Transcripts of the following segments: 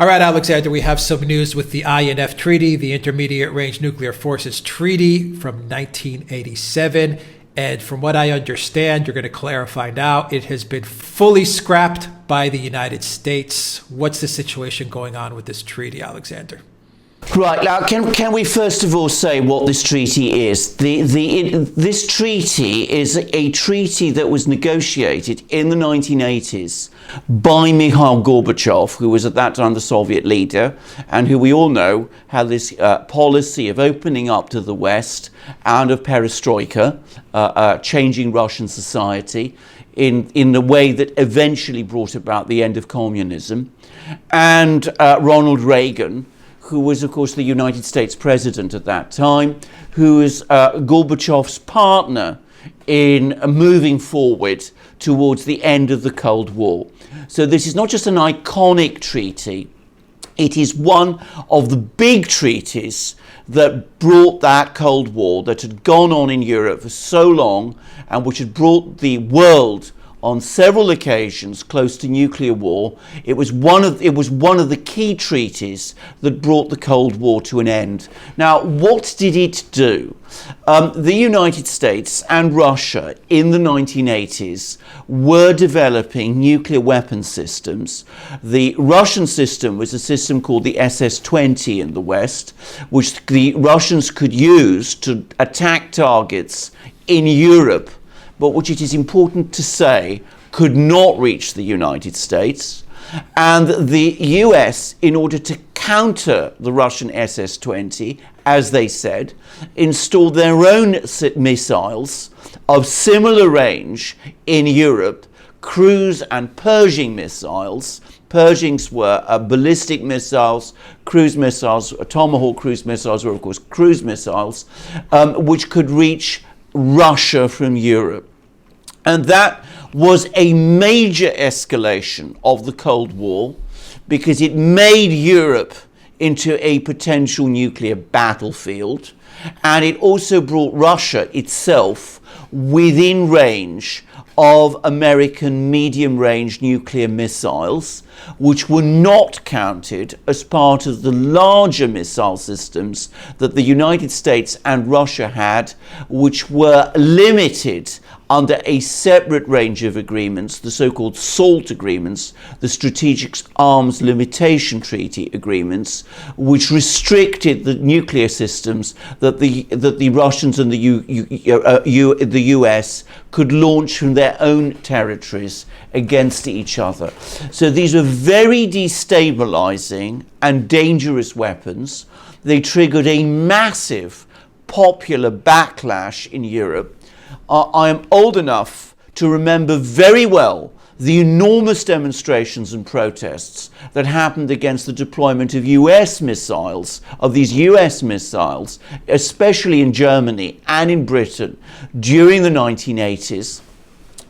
All right, Alexander, we have some news with the INF Treaty, the Intermediate Range Nuclear Forces Treaty from 1987. And from what I understand, you're going to clarify now, it has been fully scrapped by the United States. What's the situation going on with this treaty, Alexander? Right, now can we first of all say what this treaty is? This treaty is a treaty that was negotiated in the 1980s by Mikhail Gorbachev, who was at that time the Soviet leader, and who we all know had this policy of opening up to the West and of perestroika, changing Russian society in the way that eventually brought about the end of communism. And Ronald Reagan, who was, of course, the United States president at that time, who was Gorbachev's partner in moving forward towards the end of the Cold War. So this is not just an iconic treaty, it is one of the big treaties that brought that Cold War that had gone on in Europe for so long and which had brought the world on several occasions close to nuclear war. It was one of the key treaties that brought the Cold War to an end. Now, what did it do? The United States and Russia in the 1980s were developing nuclear weapon systems. The Russian system was a system called the SS-20 in the West, which the Russians could use to attack targets in Europe, but which it is important to say could not reach the United States. And the US, in order to counter the Russian SS-20, as they said, installed their own missiles of similar range in Europe, cruise and Pershing missiles. Pershings were ballistic missiles, cruise missiles, Tomahawk cruise missiles were of course cruise missiles, which could reach Russia from Europe. And that was a major escalation of the Cold War because it made Europe into a potential nuclear battlefield, and it also brought Russia itself within range of American medium-range nuclear missiles, which were not counted as part of the larger missile systems that the United States and Russia had, which were limited under a separate range of agreements, the so-called SALT agreements, the Strategic Arms Limitation Treaty agreements, which restricted the nuclear systems that the Russians and the US could launch from their own territories against each other. So these are very destabilizing and dangerous weapons. They triggered a massive popular backlash in Europe. I am old enough to remember very well the enormous demonstrations and protests that happened against the deployment of US missiles, especially in Germany and in Britain during the 1980s.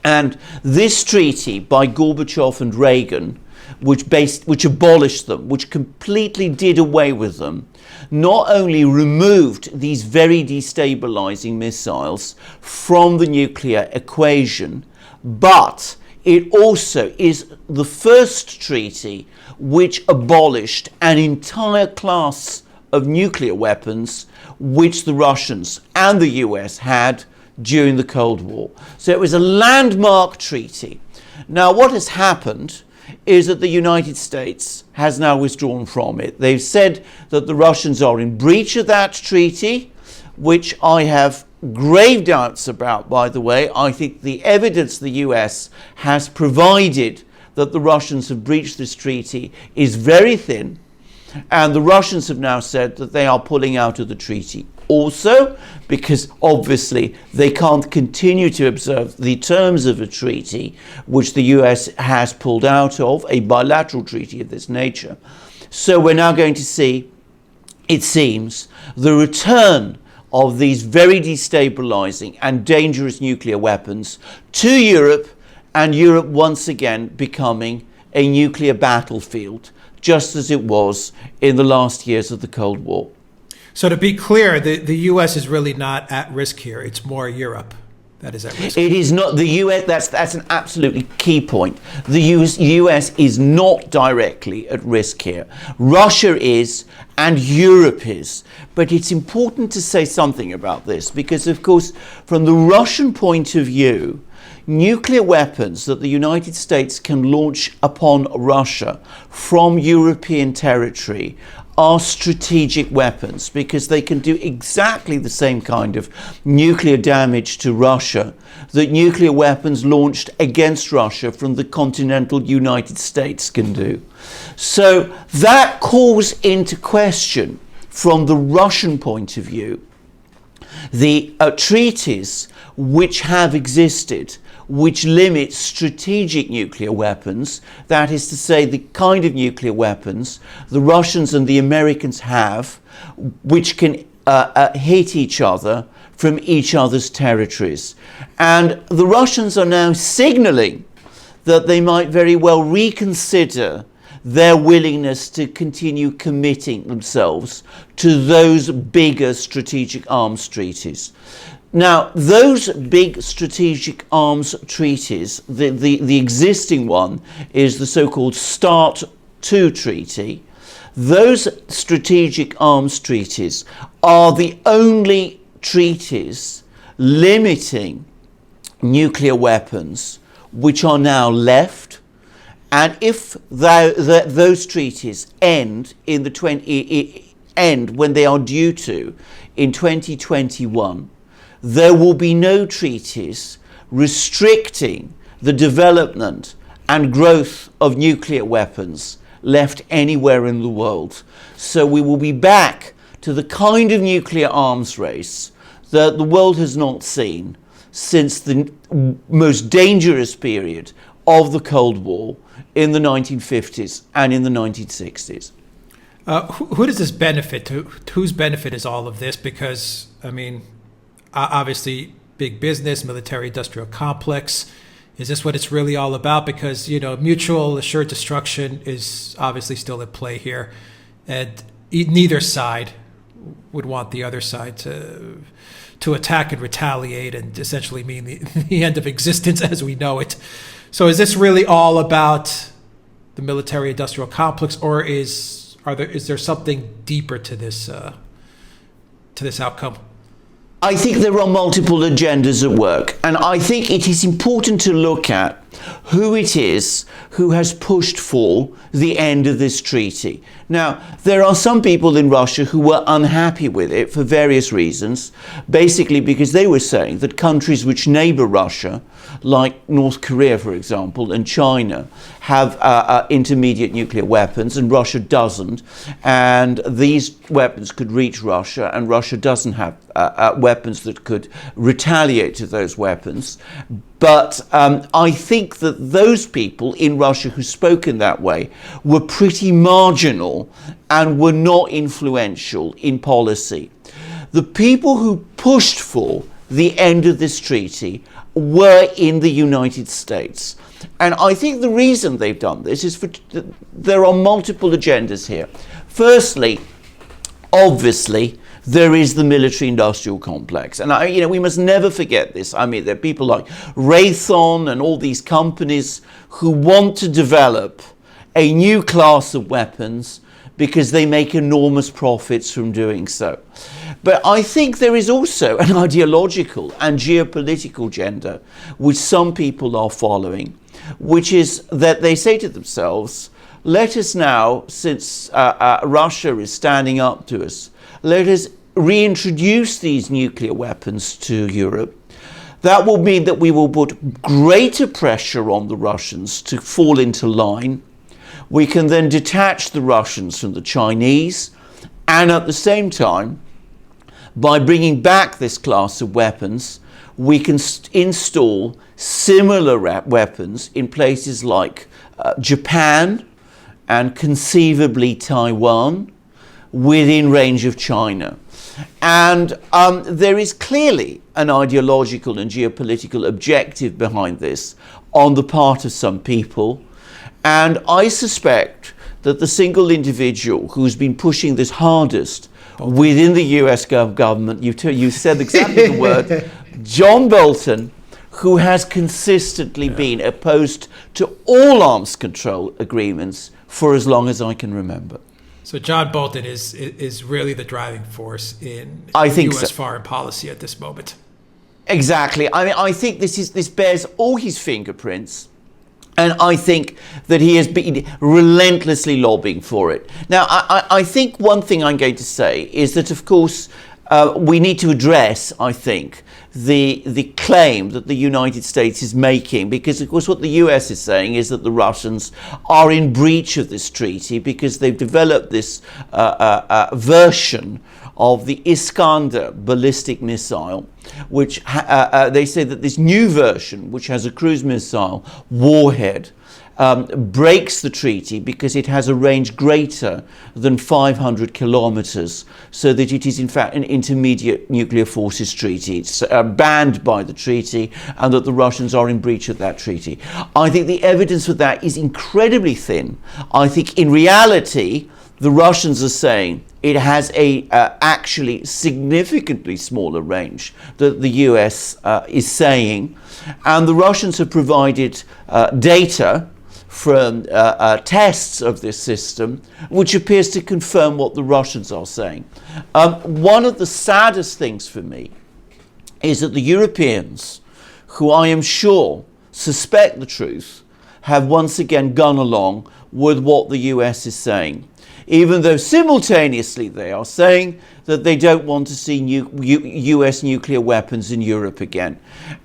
And this treaty by Gorbachev and Reagan, which abolished them, which completely did away with them, not only removed these very destabilizing missiles from the nuclear equation, but it also is the first treaty which abolished an entire class of nuclear weapons which the Russians and the US had during the Cold War. So it was a landmark treaty. Now, what has happened is that the United States has now withdrawn from it. They've said that the Russians are in breach of that treaty, which I have grave doubts about, by the way. I think the evidence the US has provided that the Russians have breached this treaty is very thin, and the Russians have now said that they are pulling out of the treaty. Also, because obviously they can't continue to observe the terms of a treaty which the US has pulled out of, a bilateral treaty of this nature. So we're now going to see, it seems, the return of these very destabilizing and dangerous nuclear weapons to Europe, and Europe once again becoming a nuclear battlefield, just as it was in the last years of the Cold War. So to be clear, the U.S. is really not at risk here. It's more Europe that is at risk? It is not the US. That's an absolutely key point. The US is not directly at risk here. Russia is, and Europe is. But it's important to say something about this because, of course, from the Russian point of view, nuclear weapons that the United States can launch upon Russia from European territory are strategic weapons because they can do exactly the same kind of nuclear damage to Russia that nuclear weapons launched against Russia from the continental United States can do. So that calls into question, from the Russian point of view, the treaties which have existed which limits strategic nuclear weapons, that is to say the kind of nuclear weapons the Russians and the Americans have, which can hit each other from each other's territories. And the Russians are now signaling that they might very well reconsider their willingness to continue committing themselves to those bigger strategic arms treaties. Now, those big strategic arms treaties, the existing one is the so-called START II treaty. Those strategic arms treaties are the only treaties limiting nuclear weapons which are now left. And if those treaties end in when they are due to in 2021, there will be no treaties restricting the development and growth of nuclear weapons left anywhere in the world. So we will be back to the kind of nuclear arms race that the world has not seen since the most dangerous period of the Cold War in the 1950s and in the 1960s. Who does this benefit? Whose benefit is all of this? Because, I mean, obviously, big business, military-industrial complex. Is this what it's really all about? Because, you know, mutual assured destruction is obviously still at play here. And neither side would want the other side to attack and retaliate and essentially mean the end of existence as we know it. So is this really all about the military-industrial complex, or is there something deeper to this outcome? I think there are multiple agendas at work, and I think it is important to look at who it is who has pushed for the end of this treaty. Now, there are some people in Russia who were unhappy with it for various reasons, basically because they were saying that countries which neighbor Russia, like North Korea, for example, and China, have intermediate nuclear weapons, and Russia doesn't, and these weapons could reach Russia, and Russia doesn't have weapons that could retaliate to those weapons. But I think that those people in Russia who spoke in that way were pretty marginal and were not influential in policy. The people who pushed for the end of this treaty were in the United States. And I think the reason they've done this is there are multiple agendas here. Firstly, obviously, there is the military-industrial complex. And we must never forget this. I mean, there are people like Raytheon and all these companies who want to develop a new class of weapons because they make enormous profits from doing so. But I think there is also an ideological and geopolitical agenda which some people are following, which is that they say to themselves, let us now, since Russia is standing up to us, let us reintroduce these nuclear weapons to Europe. That will mean that we will put greater pressure on the Russians to fall into line. We can then detach the Russians from the Chinese, and at the same time, by bringing back this class of weapons, we can install similar weapons in places like Japan and conceivably Taiwan, within range of China. And there is clearly an ideological and geopolitical objective behind this on the part of some people. And I suspect that the single individual who's been pushing this hardest within the US government, you said exactly the word, John Bolton, who has consistently been opposed to all arms control agreements for as long as I can remember. So John Bolton is really the driving force in U.S. foreign policy at this moment. Exactly. I mean, I think this bears all his fingerprints, and I think that he has been relentlessly lobbying for it. Now, I think one thing I'm going to say is that, of course, we need to address, I think, the claim that the United States is making, because, of course, what the US is saying is that the Russians are in breach of this treaty because they've developed this version of the Iskander ballistic missile, which they say that this new version, which has a cruise missile warhead, breaks the treaty because it has a range greater than 500 kilometers, so that it is in fact an intermediate nuclear forces treaty. It's banned by the treaty, and that the Russians are in breach of that treaty. I think the evidence for that is incredibly thin. I think in reality, the Russians are saying it has a actually significantly smaller range that the US is saying, and the Russians have provided data from tests of this system, which appears to confirm what the Russians are saying. One of the saddest things for me is that the Europeans, who I am sure suspect the truth, have once again gone along with what the US is saying, even though simultaneously they are saying that they don't want to see US nuclear weapons in Europe again.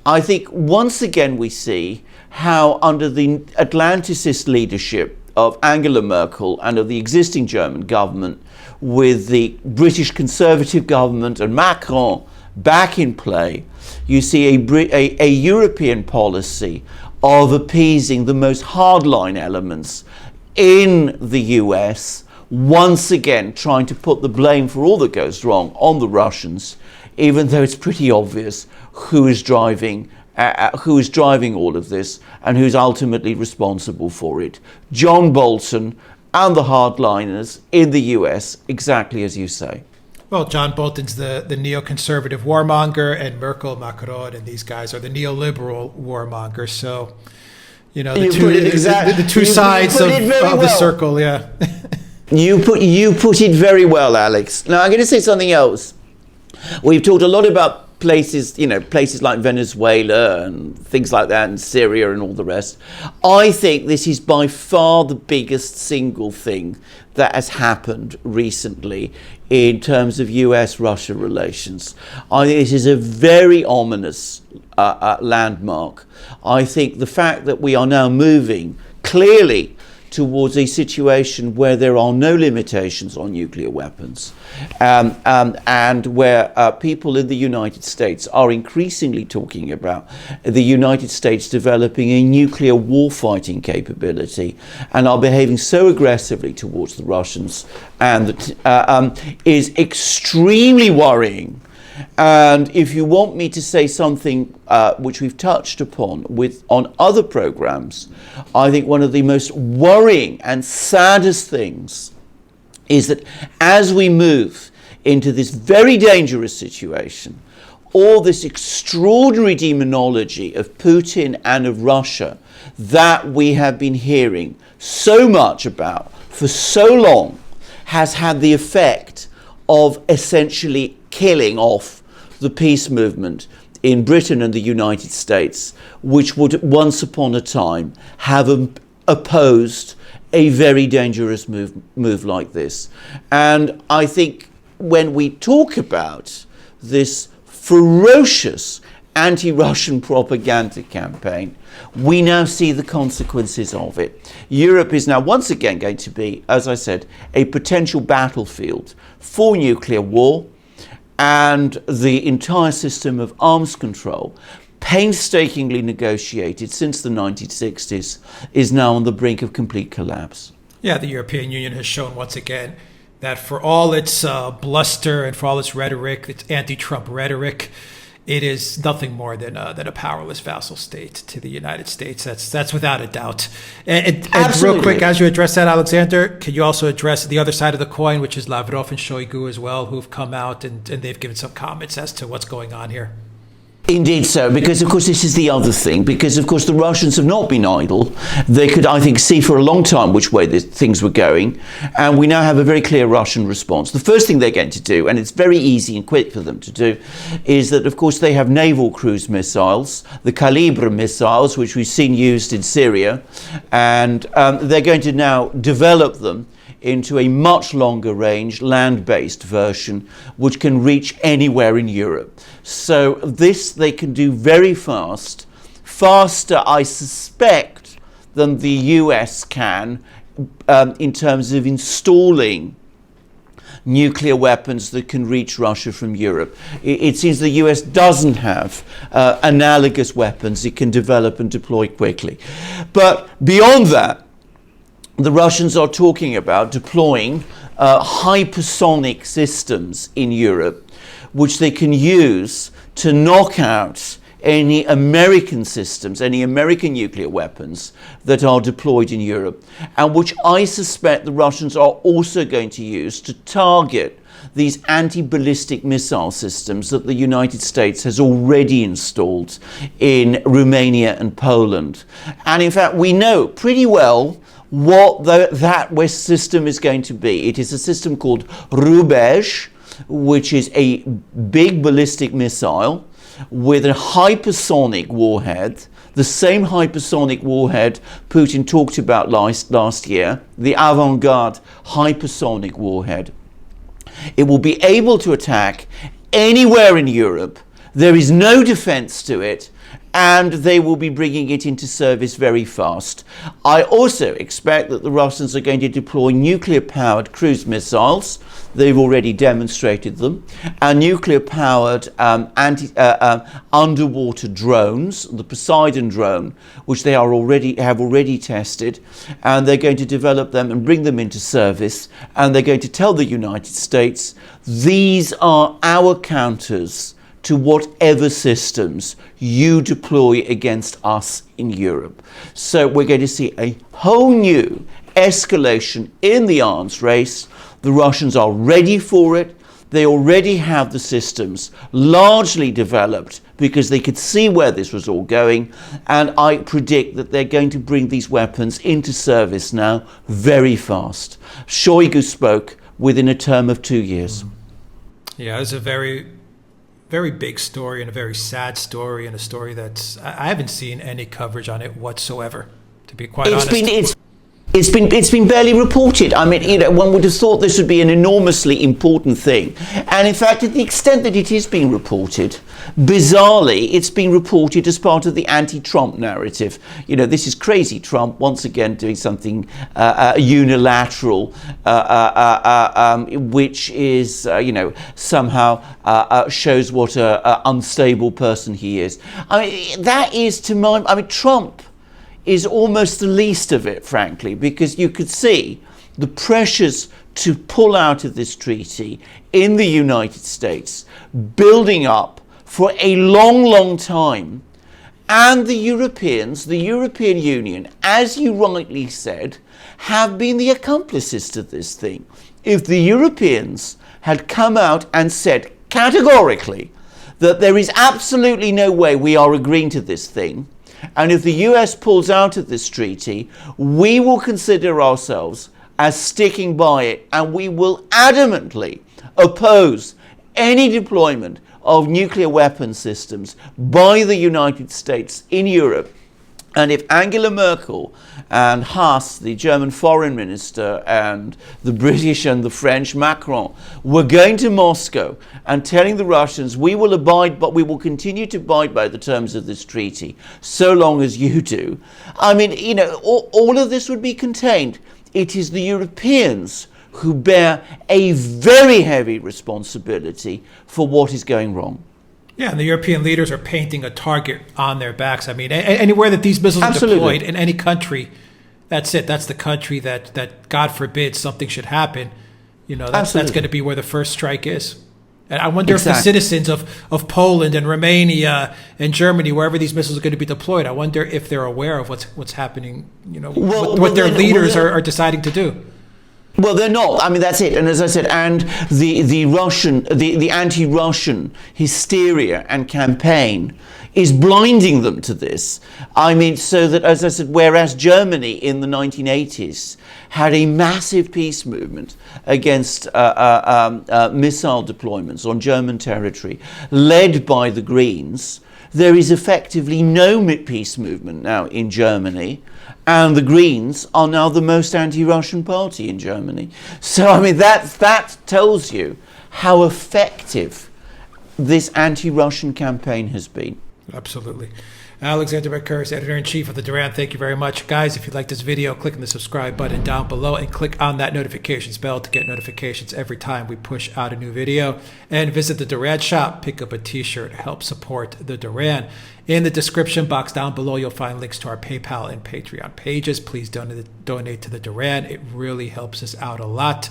I think once again we see how under the Atlanticist leadership of Angela Merkel and of the existing German government, with the British Conservative government and Macron back in play, you see a European policy of appeasing the most hardline elements in the US, once again trying to put the blame for all that goes wrong on the Russians, even though it's pretty obvious who is driving all of this and who's ultimately responsible for it. John Bolton and the hardliners in the US, exactly as you say. Well, John Bolton's the neoconservative warmonger, and Merkel, Macron, and these guys are the neoliberal warmongers. So, you know, the two sides of the circle, yeah. You put it very well, Alex. Now, I'm going to say something else. We've talked a lot about places like Venezuela and things like that, and Syria and all the rest. I think this is by far the biggest single thing that has happened recently in terms of US-Russia relations. I think this is a very ominous landmark. I think the fact that we are now moving clearly towards a situation where there are no limitations on nuclear weapons, and where people in the United States are increasingly talking about the United States developing a nuclear warfighting capability and are behaving so aggressively towards the Russians, and that is extremely worrying. And if you want me to say something which we've touched upon on other programs, I think one of the most worrying and saddest things is that as we move into this very dangerous situation, all this extraordinary demonology of Putin and of Russia that we have been hearing so much about for so long has had the effect of essentially killing off the peace movement in Britain and the United States, which would once upon a time have opposed a very dangerous move like this. And I think when we talk about this ferocious anti-Russian propaganda campaign, we now see the consequences of it. Europe is now once again going to be, as I said, a potential battlefield for nuclear war, and the entire system of arms control, painstakingly negotiated since the 1960s, is now on the brink of complete collapse. Yeah, the European Union has shown once again that for all its bluster and for all its rhetoric, its anti-Trump rhetoric, it is nothing more than a powerless vassal state to the United States. That's without a doubt. And real quick, as you address that, Alexander, can you also address the other side of the coin, which is Lavrov and Shoigu as well, who've come out and they've given some comments as to what's going on here? Indeed so, because of course this is the other thing, because of course the Russians have not been idle. They could, I think, see for a long time which way things were going, and we now have a very clear Russian response. The first thing they're going to do, and it's very easy and quick for them to do, is that of course they have naval cruise missiles, the Calibre missiles, which we've seen used in Syria, and they're going to now develop them into a much longer range land-based version which can reach anywhere in Europe. So this they can do very fast, faster I suspect than the US can in terms of installing nuclear weapons that can reach Russia from Europe. It seems the US doesn't have analogous weapons it can develop and deploy quickly. But beyond that, the Russians are talking about deploying hypersonic systems in Europe, which they can use to knock out any American systems, any American nuclear weapons that are deployed in Europe, and which I suspect the Russians are also going to use to target these anti-ballistic missile systems that the United States has already installed in Romania and Poland. And in fact, we know pretty well what that West system is going to be. It is a system called Rubezh, which is a big ballistic missile with a hypersonic warhead, the same hypersonic warhead Putin talked about last year, the avant-garde hypersonic warhead. It will be able to attack anywhere in Europe. There is no defense to it, and they will be bringing it into service very fast. I also expect that the Russians are going to deploy nuclear-powered cruise missiles. They've already demonstrated them. And nuclear-powered underwater drones, the Poseidon drone, which they have already tested. And they're going to develop them and bring them into service. And they're going to tell the United States, these are our counters to whatever systems you deploy against us in Europe. So we're going to see a whole new escalation in the arms race. The Russians are ready for it. They already have the systems largely developed because they could see where this was all going. And I predict that they're going to bring these weapons into service now very fast. Shoigu spoke within a term of 2 years. Yeah, it's a very big story and a very sad story, and a story that I haven't seen any coverage on it whatsoever, to be quite honest. It's been barely reported. I mean, one would have thought this would be an enormously important thing. And in fact, to the extent that it is being reported, bizarrely, it's being reported as part of the anti-Trump narrative. This is crazy Trump, once again, doing something unilateral, which is, somehow shows what an unstable person he is. I mean, that is Trump is almost the least of it, frankly, because you could see the pressures to pull out of this treaty in the United States building up for a long, long time. And the Europeans, the European Union, as you rightly said, have been the accomplices to this thing. If the Europeans had come out and said categorically that there is absolutely no way we are agreeing to this thing, and if the US pulls out of this treaty, we will consider ourselves as sticking by it, and we will adamantly oppose any deployment of nuclear weapon systems by the United States in Europe. And if Angela Merkel and Haas, the German foreign minister, and the British and the French Macron were going to Moscow and telling the Russians, we will continue to abide by the terms of this treaty so long as you do. I mean, all of this would be contained. It is the Europeans who bear a very heavy responsibility for what is going wrong. Yeah, and the European leaders are painting a target on their backs. I mean, anywhere that these missiles are deployed in any country, that's it. That's the country that God forbid, something should happen. That's going to be where the first strike is. And I wonder if the citizens of Poland and Romania and Germany, wherever these missiles are going to be deployed, I wonder if they're aware of what's happening, what their leaders are deciding to do. Well, they're not. I mean, that's it. And as I said, and the anti-Russian hysteria and campaign is blinding them to this. I mean, so that, as I said, whereas Germany in the 1980s had a massive peace movement against missile deployments on German territory, led by the Greens, there is effectively no peace movement now in Germany, and the Greens are now the most anti-Russian party in Germany. So, I mean, that tells you how effective this anti-Russian campaign has been. Absolutely. Alexander Mercouris, Editor-in-Chief of the Duran, thank you very much. Guys, if you like this video, click on the subscribe button down below and click on that notifications bell to get notifications every time we push out a new video. And visit the Duran shop, pick up a t-shirt, help support the Duran. In the description box down below, you'll find links to our PayPal and Patreon pages. Please donate to the Duran. It really helps us out a lot.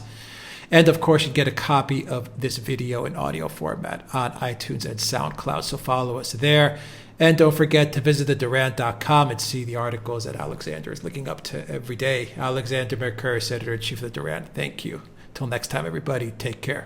And of course, you get a copy of this video in audio format on iTunes and Soundcloud, so follow us there. And don't forget to visit theduran.com and see the articles that Alexander is looking up to every day. Alexander Mercouris, Editor-in-Chief of the Duran. Thank you. Till next time, everybody, take care.